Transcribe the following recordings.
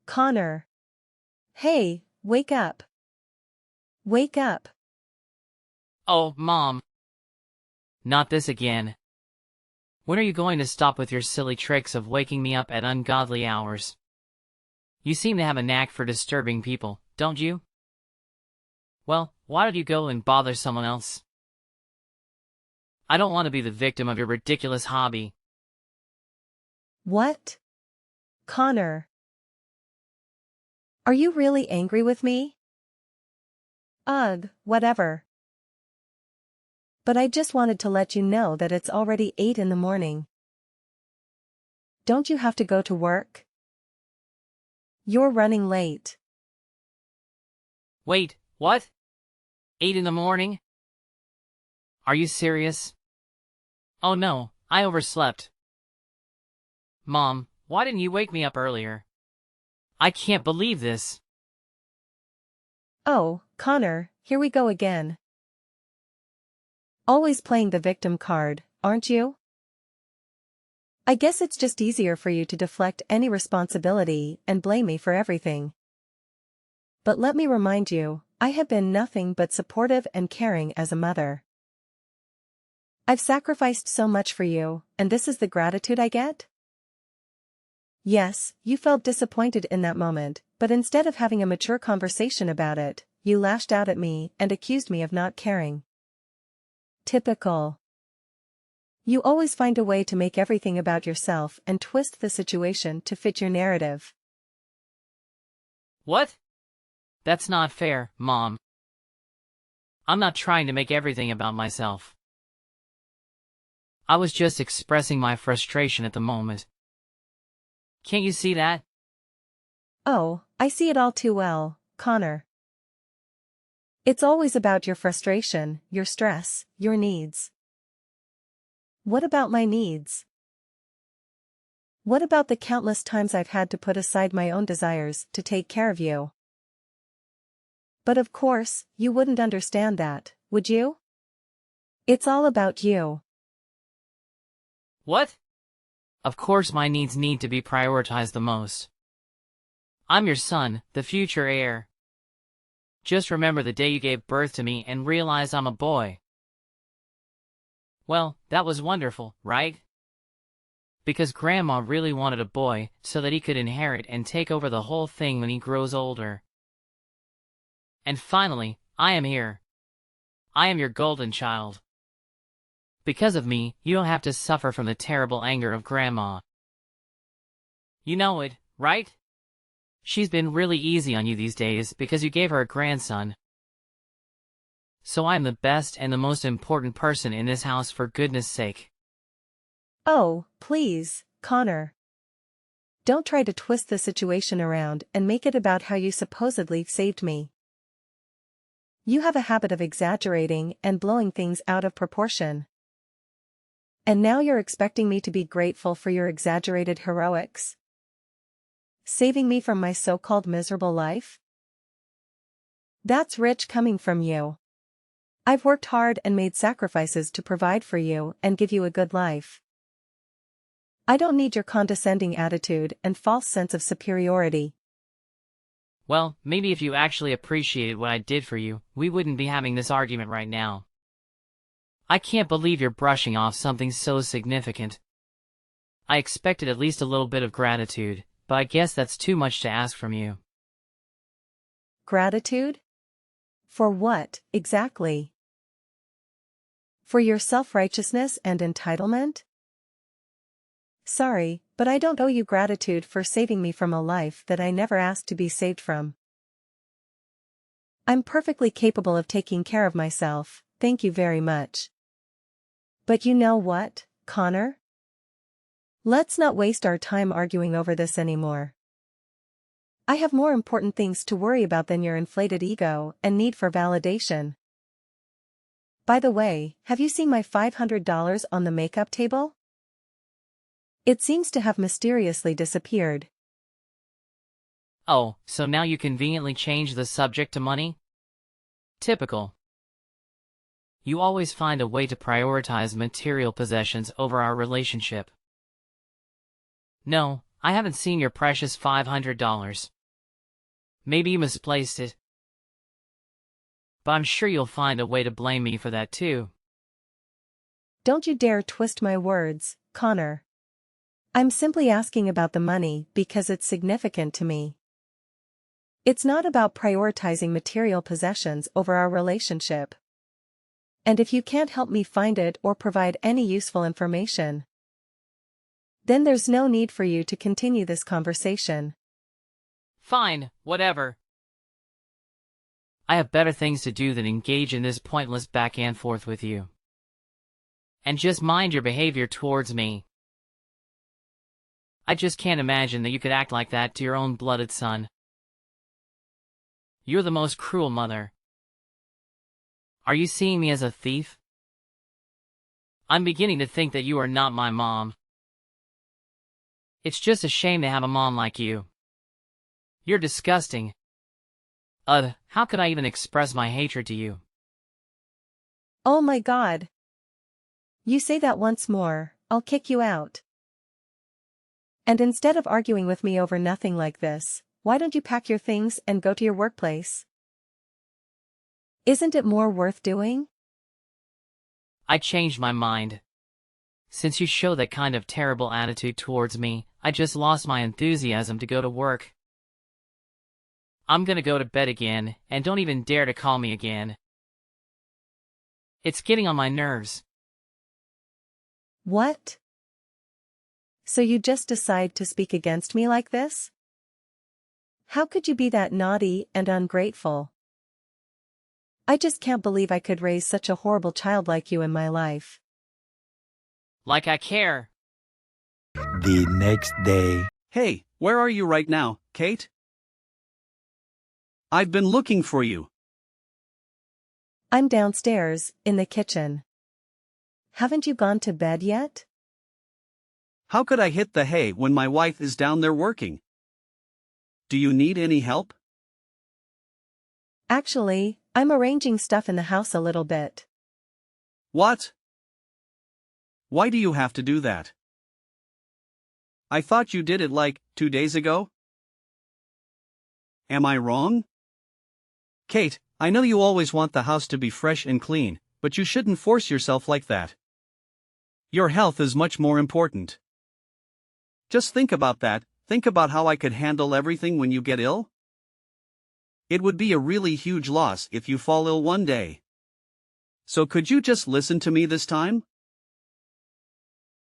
Connor. Hey, wake up. Wake up. Oh, Mom. Not this again. When are you going to stop with your silly tricks of waking me up at ungodly hours? You seem to have a knack for disturbing people, don't you? Well, why don't you go and bother someone else? I don't want to be the victim of your ridiculous hobby. What? Connor. Are you really angry with me? Ugh, whatever. But I just wanted to let you know that it's already 8 in the morning. Don't you have to go to work? You're running late. Wait, what? 8 in the morning? Are you serious? Oh no, I overslept. Mom, why didn't you wake me up earlier? I can't believe this. Oh, Connor, here we go again. Always playing the victim card, aren't you? I guess it's just easier for you to deflect any responsibility and blame me for everything. But let me remind you, I have been nothing but supportive and caring as a mother. I've sacrificed so much for you, and this is the gratitude I get? Yes, you felt disappointed in that moment, but instead of having a mature conversation about it, you lashed out at me and accused me of not caring. Typical. You always find a way to make everything about yourself and twist the situation to fit your narrative. What? That's not fair, Mom. I'm not trying to make everything about myself. I was just expressing my frustration at the moment. Can't you see that? Oh, I see it all too well, Connor. It's always about your frustration, your stress, your needs. What about my needs? What about the countless times I've had to put aside my own desires to take care of you? But of course, you wouldn't understand that, would you? It's all about you. What? Of course my needs need to be prioritized the most. I'm your son, the future heir. Just remember the day you gave birth to me and realize I'm a boy. Well, that was wonderful, right? Because Grandma really wanted a boy so that he could inherit and take over the whole thing when he grows older. And finally, I am here. I am your golden child. Because of me, you don't have to suffer from the terrible anger of Grandma. You know it, right? She's been really easy on you these days because you gave her a grandson. So I am the best and the most important person in this house, for goodness sake. Oh, please, Connor. Don't try to twist the situation around and make it about how you supposedly saved me. You have a habit of exaggerating and blowing things out of proportion. And now you're expecting me to be grateful for your exaggerated heroics? Saving me from my so-called miserable life? That's rich coming from you. I've worked hard and made sacrifices to provide for you and give you a good life. I don't need your condescending attitude and false sense of superiority. Well, maybe if you actually appreciated what I did for you, we wouldn't be having this argument right now. I can't believe you're brushing off something so significant. I expected at least a little bit of gratitude, but I guess that's too much to ask from you. Gratitude? For what, exactly? For your self-righteousness and entitlement? Sorry, but I don't owe you gratitude for saving me from a life that I never asked to be saved from. I'm perfectly capable of taking care of myself, thank you very much. But you know what, Connor? Let's not waste our time arguing over this anymore. I have more important things to worry about than your inflated ego and need for validation. By the way, have you seen my $500 on the makeup table? It seems to have mysteriously disappeared. Oh, so now you conveniently change the subject to money? Typical. You always find a way to prioritize material possessions over our relationship. No, I haven't seen your precious $500. Maybe you misplaced it. But I'm sure you'll find a way to blame me for that too. Don't you dare twist my words, Connor. I'm simply asking about the money because it's significant to me. It's not about prioritizing material possessions over our relationship. And if you can't help me find it or provide any useful information, then there's no need for you to continue this conversation. Fine, whatever. I have better things to do than engage in this pointless back and forth with you. And just mind your behavior towards me. I just can't imagine that you could act like that to your own blooded son. You're the most cruel mother. Are you seeing me as a thief? I'm beginning to think that you are not my mom. It's just a shame to have a mom like you. You're disgusting. How could I even express my hatred to you? Oh my God. You say that once more, I'll kick you out. And instead of arguing with me over nothing like this, why don't you pack your things and go to your workplace? Isn't it more worth doing? I changed my mind. Since you show that kind of terrible attitude towards me, I just lost my enthusiasm to go to work. I'm gonna go to bed again, and don't even dare to call me again. It's getting on my nerves. What? So you just decide to speak against me like this? How could you be that naughty and ungrateful? I just can't believe I could raise such a horrible child like you in my life. Like I care. The next day. Hey, where are you right now, Kate? I've been looking for you. I'm downstairs, in the kitchen. Haven't you gone to bed yet? How could I hit the hay when my wife is down there working? Do you need any help? Actually, I'm arranging stuff in the house a little bit. What? Why do you have to do that? I thought you did it like 2 days ago? Am I wrong? Kate, I know you always want the house to be fresh and clean, but you shouldn't force yourself like that. Your health is much more important. Just think about that. Think about how I could handle everything when you get ill. It would be a really huge loss if you fall ill one day. So could you just listen to me this time?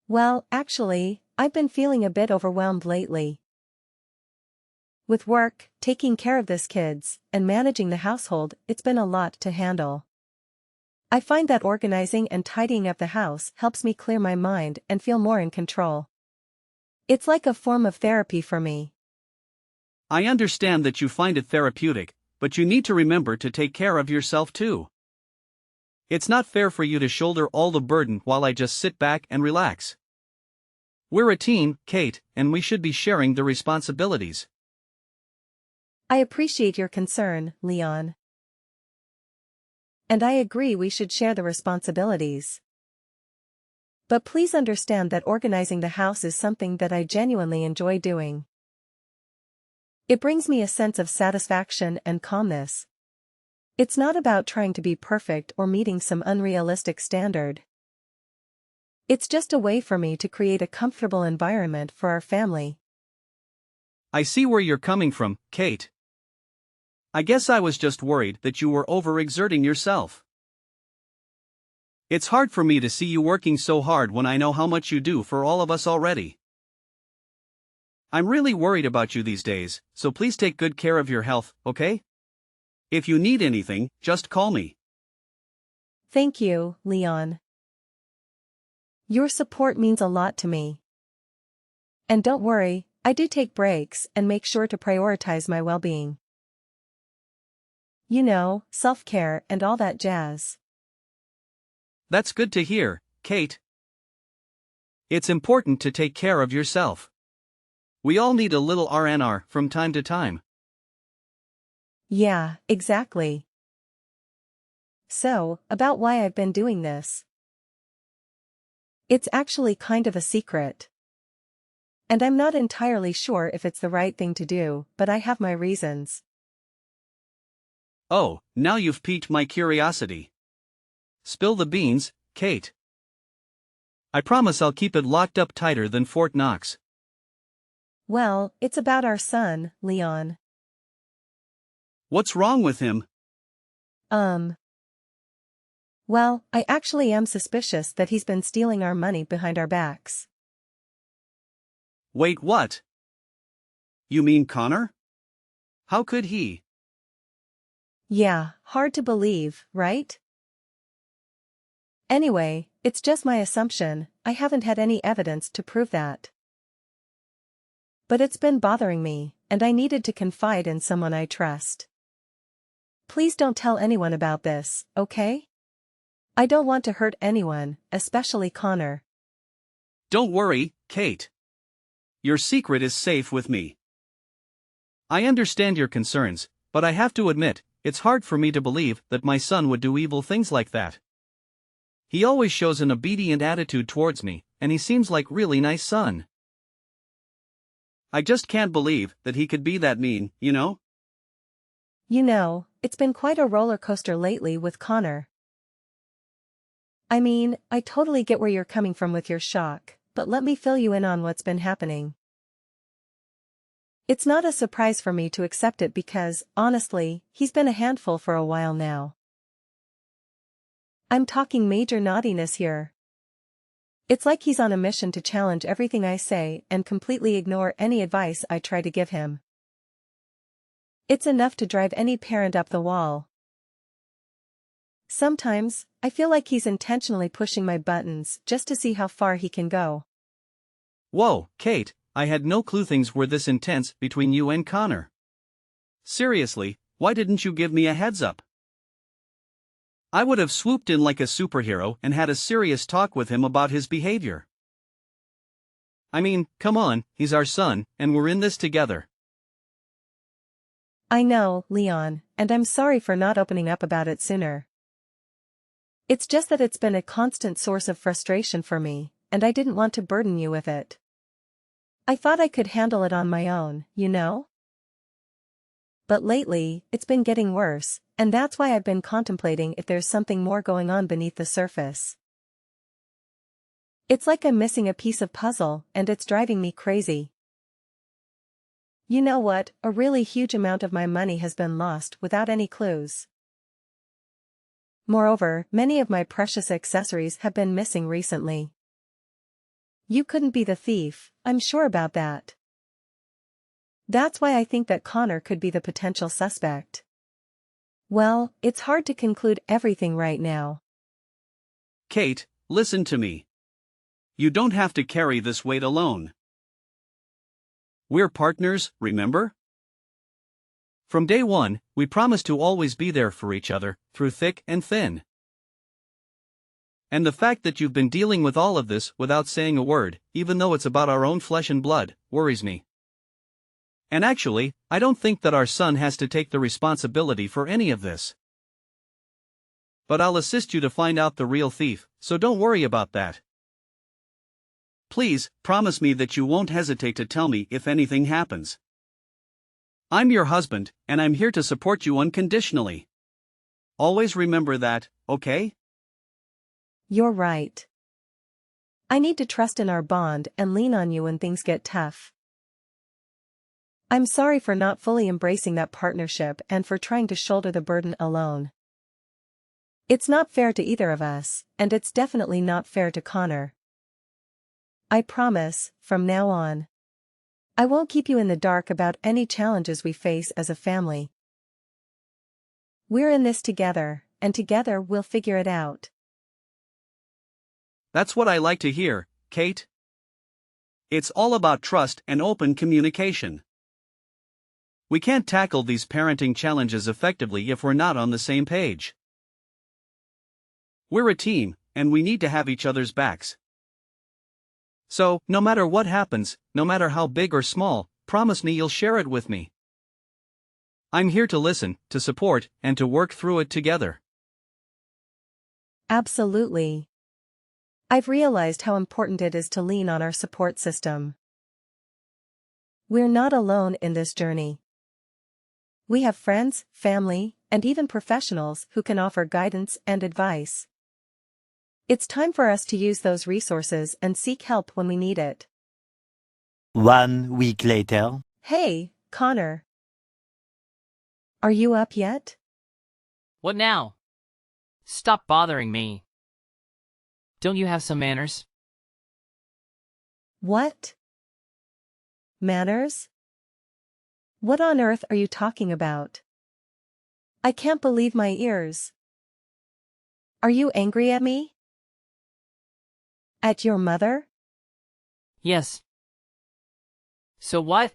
Well, actually, I've been feeling a bit overwhelmed lately. With work, taking care of this kids, and managing the household, it's been a lot to handle. I find that organizing and tidying up the house helps me clear my mind and feel more in control. It's like a form of therapy for me. I understand that you find it therapeutic, but you need to remember to take care of yourself too. It's not fair for you to shoulder all the burden while I just sit back and relax. We're a team, Kate, and we should be sharing the responsibilities. I appreciate your concern, Leon. And I agree we should share the responsibilities. But please understand that organizing the house is something that I genuinely enjoy doing. It brings me a sense of satisfaction and calmness. It's not about trying to be perfect or meeting some unrealistic standard. It's just a way for me to create a comfortable environment for our family. I see where you're coming from, Kate. I guess I was just worried that you were overexerting yourself. It's hard for me to see you working so hard when I know how much you do for all of us already. I'm really worried about you these days, so please take good care of your health, okay? If you need anything, just call me. Thank you, Leon. Your support means a lot to me. And don't worry, I do take breaks and make sure to prioritize my well-being. You know, self-care and all that jazz. That's good to hear, Kate. It's important to take care of yourself. We all need a little R&R from time to time. Yeah, exactly. So, about why I've been doing this. It's actually kind of a secret. And I'm not entirely sure if it's the right thing to do, but I have my reasons. Oh, now you've piqued my curiosity. Spill the beans, Kate. I promise I'll keep it locked up tighter than Fort Knox. Well, it's about our son, Leon. What's wrong with him? Well, I actually am suspicious that he's been stealing our money behind our backs. Wait, what? You mean Connor? How could he? Yeah, hard to believe, right? Anyway, it's just my assumption. I haven't had any evidence to prove that. But it's been bothering me, and I needed to confide in someone I trust. Please don't tell anyone about this, okay? I don't want to hurt anyone, especially Connor. Don't worry, Kate. Your secret is safe with me. I understand your concerns, but I have to admit, it's hard for me to believe that my son would do evil things like that. He always shows an obedient attitude towards me, and he seems like really nice son. I just can't believe that he could be that mean, you know? You know, it's been quite a roller coaster lately with Connor. I mean, I totally get where you're coming from with your shock, but let me fill you in on what's been happening. It's not a surprise for me to accept it because, honestly, he's been a handful for a while now. I'm talking major naughtiness here. It's like he's on a mission to challenge everything I say and completely ignore any advice I try to give him. It's enough to drive any parent up the wall. Sometimes, I feel like he's intentionally pushing my buttons just to see how far he can go. Whoa, Kate, I had no clue things were this intense between you and Connor. Seriously, why didn't you give me a heads up? I would have swooped in like a superhero and had a serious talk with him about his behavior. I mean, come on, he's our son, and we're in this together. I know, Leon, and I'm sorry for not opening up about it sooner. It's just that it's been a constant source of frustration for me, and I didn't want to burden you with it. I thought I could handle it on my own, you know? But lately, it's been getting worse, and that's why I've been contemplating if there's something more going on beneath the surface. It's like I'm missing a piece of puzzle, and it's driving me crazy. You know what? A really huge amount of my money has been lost without any clues. Moreover, many of my precious accessories have been missing recently. You couldn't be the thief, I'm sure about that. That's why I think that Connor could be the potential suspect. Well, it's hard to conclude everything right now. Kate, listen to me. You don't have to carry this weight alone. We're partners, remember? From day one, we promised to always be there for each other, through thick and thin. And the fact that you've been dealing with all of this without saying a word, even though it's about our own flesh and blood, worries me. And actually, I don't think that our son has to take the responsibility for any of this. But I'll assist you to find out the real thief, so don't worry about that. Please, promise me that you won't hesitate to tell me if anything happens. I'm your husband, and I'm here to support you unconditionally. Always remember that, okay? You're right. I need to trust in our bond and lean on you when things get tough. I'm sorry for not fully embracing that partnership and for trying to shoulder the burden alone. It's not fair to either of us, and it's definitely not fair to Connor. I promise, from now on, I won't keep you in the dark about any challenges we face as a family. We're in this together, and together we'll figure it out. That's what I like to hear, Kate. It's all about trust and open communication. We can't tackle these parenting challenges effectively if we're not on the same page. We're a team, and we need to have each other's backs. So, no matter what happens, no matter how big or small, promise me you'll share it with me. I'm here to listen, to support, and to work through it together. Absolutely. I've realized how important it is to lean on our support system. We're not alone in this journey. We have friends, family, and even professionals who can offer guidance and advice. It's time for us to use those resources and seek help when we need it. 1 week later. Hey, Connor. Are you up yet? What now? Stop bothering me. Don't you have some manners? What? Manners? What on earth are you talking about? I can't believe my ears. Are you angry at me? At your mother? Yes. So what?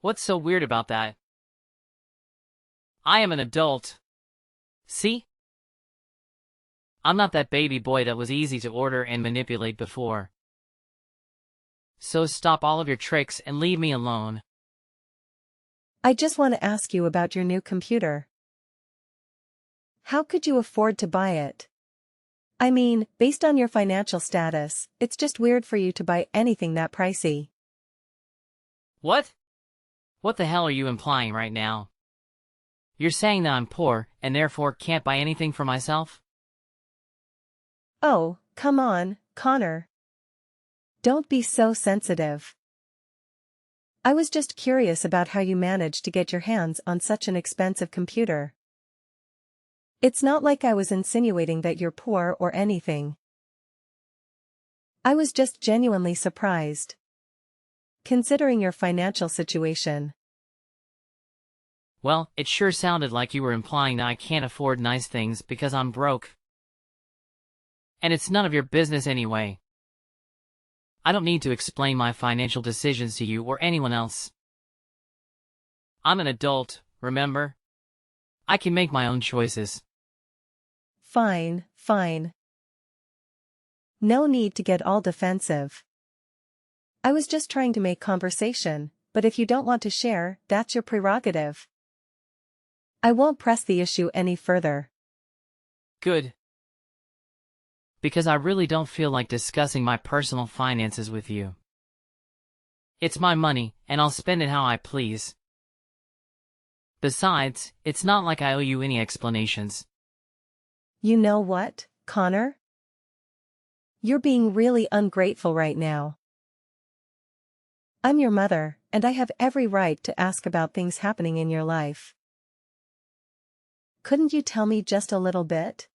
What's so weird about that? I am an adult. See? I'm not that baby boy that was easy to order and manipulate before. So stop all of your tricks and leave me alone. I just want to ask you about your new computer. How could you afford to buy it? I mean, based on your financial status, it's just weird for you to buy anything that pricey. What? What the hell are you implying right now? You're saying that I'm poor and therefore can't buy anything for myself? Oh, come on, Connor. Don't be so sensitive. I was just curious about how you managed to get your hands on such an expensive computer. It's not like I was insinuating that you're poor or anything. I was just genuinely surprised. Considering your financial situation. Well, it sure sounded like you were implying that I can't afford nice things because I'm broke. And it's none of your business anyway. I don't need to explain my financial decisions to you or anyone else. I'm an adult, remember? I can make my own choices. Fine, fine. No need to get all defensive. I was just trying to make conversation, but if you don't want to share, that's your prerogative. I won't press the issue any further. Good. Because I really don't feel like discussing my personal finances with you. It's my money, and I'll spend it how I please. Besides, it's not like I owe you any explanations. You know what, Connor? You're being really ungrateful right now. I'm your mother, and I have every right to ask about things happening in your life. Couldn't you tell me just a little bit?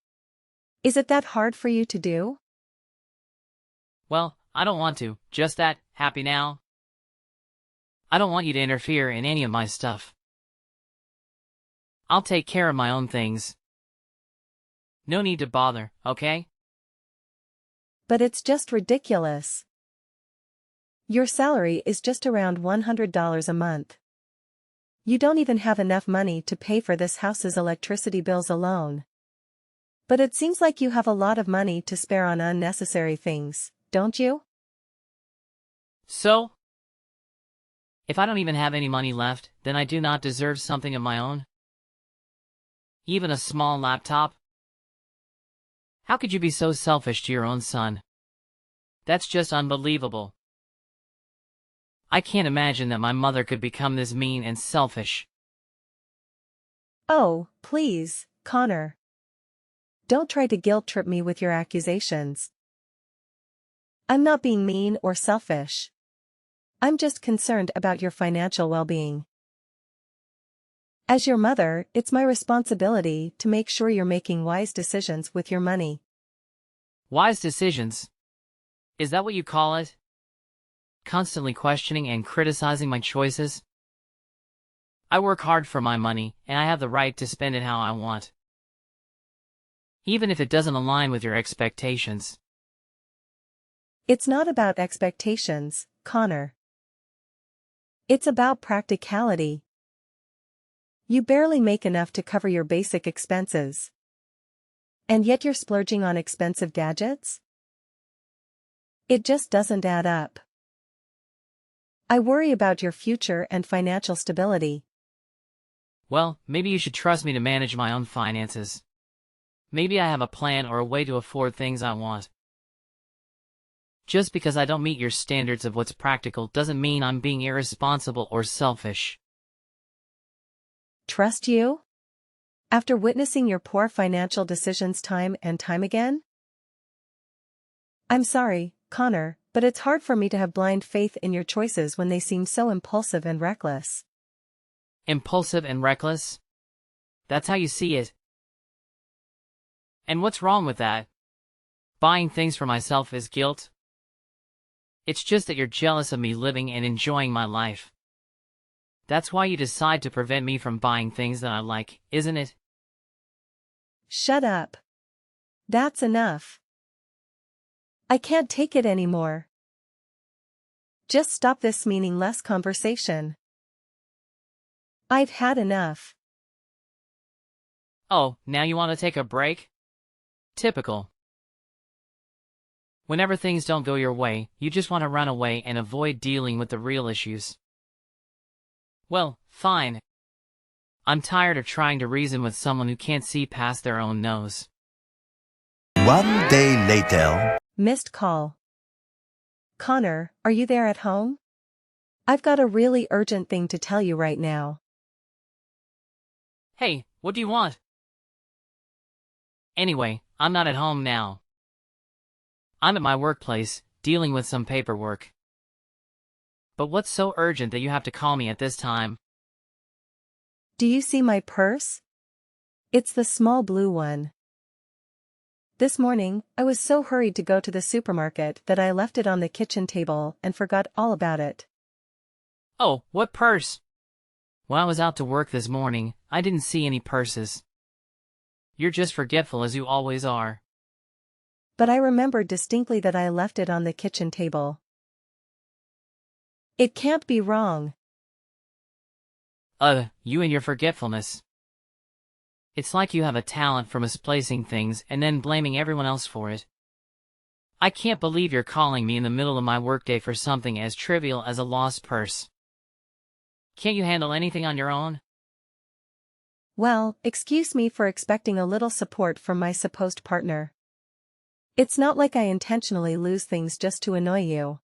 Is it that hard for you to do? Well, I don't want to. Just that, happy now? I don't want you to interfere in any of my stuff. I'll take care of my own things. No need to bother, okay? But it's just ridiculous. Your salary is just around $100 a month. You don't even have enough money to pay for this house's electricity bills alone. But it seems like you have a lot of money to spare on unnecessary things, don't you? So? If I don't even have any money left, then I do not deserve something of my own? Even a small laptop? How could you be so selfish to your own son? That's just unbelievable. I can't imagine that my mother could become this mean and selfish. Oh, please, Connor. Don't try to guilt-trip me with your accusations. I'm not being mean or selfish. I'm just concerned about your financial well-being. As your mother, it's my responsibility to make sure you're making wise decisions with your money. Wise decisions? Is that what you call it? Constantly questioning and criticizing my choices? I work hard for my money, and I have the right to spend it how I want. Even if it doesn't align with your expectations. It's not about expectations, Connor. It's about practicality. You barely make enough to cover your basic expenses. And yet you're splurging on expensive gadgets? It just doesn't add up. I worry about your future and financial stability. Well, maybe you should trust me to manage my own finances. Maybe I have a plan or a way to afford things I want. Just because I don't meet your standards of what's practical doesn't mean I'm being irresponsible or selfish. Trust you? After witnessing your poor financial decisions time and time again? I'm sorry, Connor, but it's hard for me to have blind faith in your choices when they seem so impulsive and reckless. Impulsive and reckless? That's how you see it. And what's wrong with that? Buying things for myself is guilt? It's just that you're jealous of me living and enjoying my life. That's why you decide to prevent me from buying things that I like, isn't it? Shut up. That's enough. I can't take it anymore. Just stop this meaningless conversation. I've had enough. Oh, now you want to take a break? Typical. Whenever things don't go your way, you just want to run away and avoid dealing with the real issues. Well, fine. I'm tired of trying to reason with someone who can't see past their own nose. 1 day later. Missed call. Connor, are you there at home? I've got a really urgent thing to tell you right now. Hey, what do you want? Anyway, I'm not at home now. I'm at my workplace, dealing with some paperwork. But what's so urgent that you have to call me at this time? Do you see my purse? It's the small blue one. This morning, I was so hurried to go to the supermarket that I left it on the kitchen table and forgot all about it. Oh, what purse? When I was out to work this morning, I didn't see any purses. You're just forgetful as you always are. But I remembered distinctly that I left it on the kitchen table. It can't be wrong. You and your forgetfulness. It's like you have a talent for misplacing things and then blaming everyone else for it. I can't believe you're calling me in the middle of my workday for something as trivial as a lost purse. Can't you handle anything on your own? Well, excuse me for expecting a little support from my supposed partner. It's not like I intentionally lose things just to annoy you.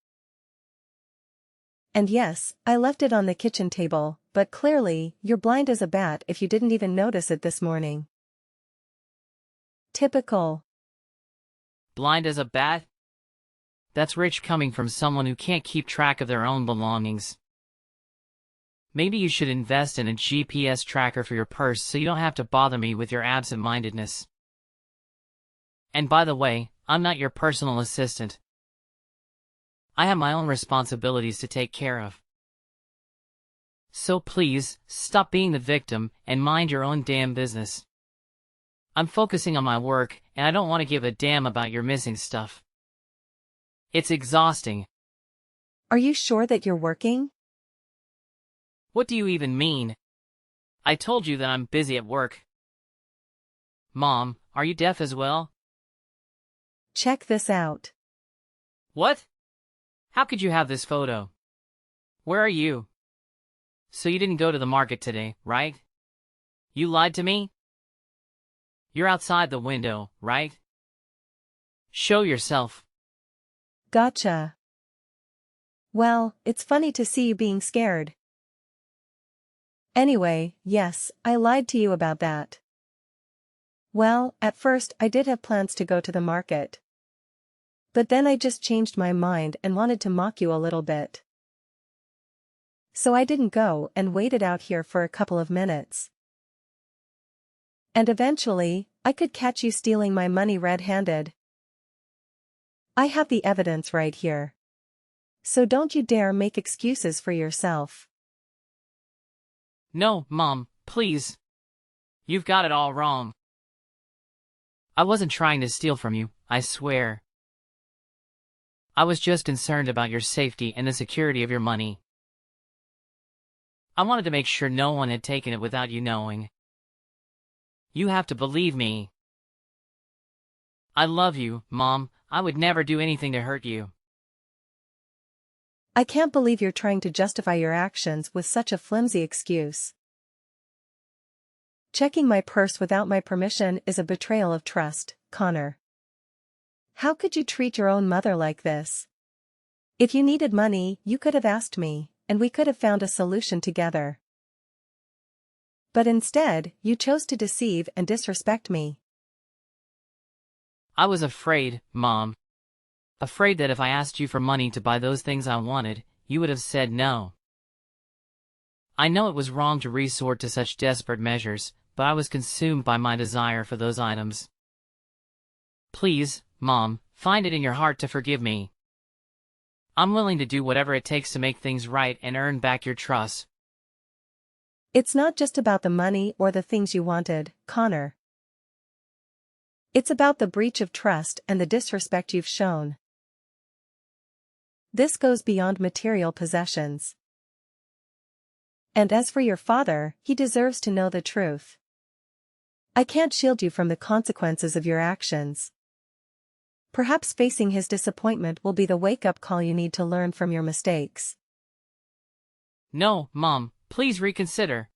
And yes, I left it on the kitchen table, but clearly, you're blind as a bat if you didn't even notice it this morning. Typical. Blind as a bat? That's rich coming from someone who can't keep track of their own belongings. Maybe you should invest in a GPS tracker for your purse so you don't have to bother me with your absent-mindedness. And by the way, I'm not your personal assistant. I have my own responsibilities to take care of. So please, stop being the victim and mind your own damn business. I'm focusing on my work, and I don't want to give a damn about your missing stuff. It's exhausting. Are you sure that you're working? What do you even mean? I told you that I'm busy at work. Mom, are you deaf as well? Check this out. What? How could you have this photo? Where are you? So you didn't go to the market today, right? You lied to me? You're outside the window, right? Show yourself. Gotcha. Well, it's funny to see you being scared. Anyway, yes, I lied to you about that. Well, at first I did have plans to go to the market. But then I just changed my mind and wanted to mock you a little bit. So I didn't go and waited out here for a couple of minutes. And eventually, I could catch you stealing my money red-handed. I have the evidence right here. So don't you dare make excuses for yourself. No, Mom, please. You've got it all wrong. I wasn't trying to steal from you, I swear. I was just concerned about your safety and the security of your money. I wanted to make sure no one had taken it without you knowing. You have to believe me. I love you, Mom. I would never do anything to hurt you. I can't believe you're trying to justify your actions with such a flimsy excuse. Checking my purse without my permission is a betrayal of trust, Connor. How could you treat your own mother like this? If you needed money, you could have asked me, and we could have found a solution together. But instead, you chose to deceive and disrespect me. I was afraid, Mom. Afraid that if I asked you for money to buy those things I wanted, you would have said no. I know it was wrong to resort to such desperate measures, but I was consumed by my desire for those items. Please, Mom, find it in your heart to forgive me. I'm willing to do whatever it takes to make things right and earn back your trust. It's not just about the money or the things you wanted, Connor. It's about the breach of trust and the disrespect you've shown. This goes beyond material possessions. And as for your father, he deserves to know the truth. I can't shield you from the consequences of your actions. Perhaps facing his disappointment will be the wake-up call you need to learn from your mistakes. No, Mom, please reconsider.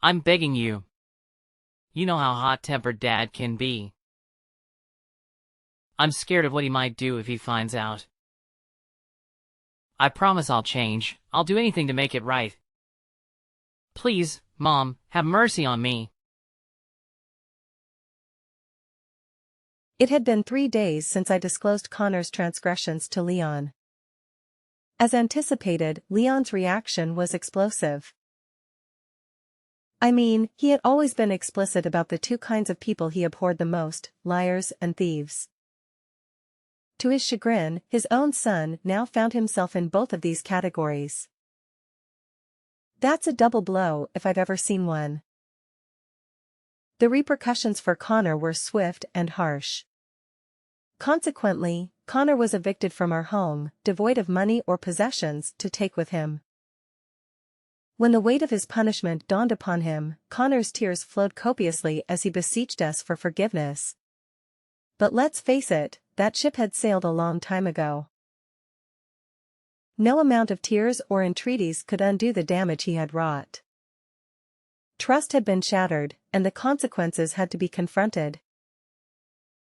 I'm begging you. You know how hot-tempered Dad can be. I'm scared of what he might do if he finds out. I promise I'll change. I'll do anything to make it right. Please, Mom, have mercy on me. It had been 3 days since I disclosed Connor's transgressions to Leon. As anticipated, Leon's reaction was explosive. I mean, he had always been explicit about the two kinds of people he abhorred the most, liars and thieves. To his chagrin, his own son now found himself in both of these categories. That's a double blow if I've ever seen one. The repercussions for Connor were swift and harsh. Consequently, Connor was evicted from our home, devoid of money or possessions to take with him. When the weight of his punishment dawned upon him, Connor's tears flowed copiously as he beseeched us for forgiveness. But let's face it, that ship had sailed a long time ago. No amount of tears or entreaties could undo the damage he had wrought. Trust had been shattered, and the consequences had to be confronted.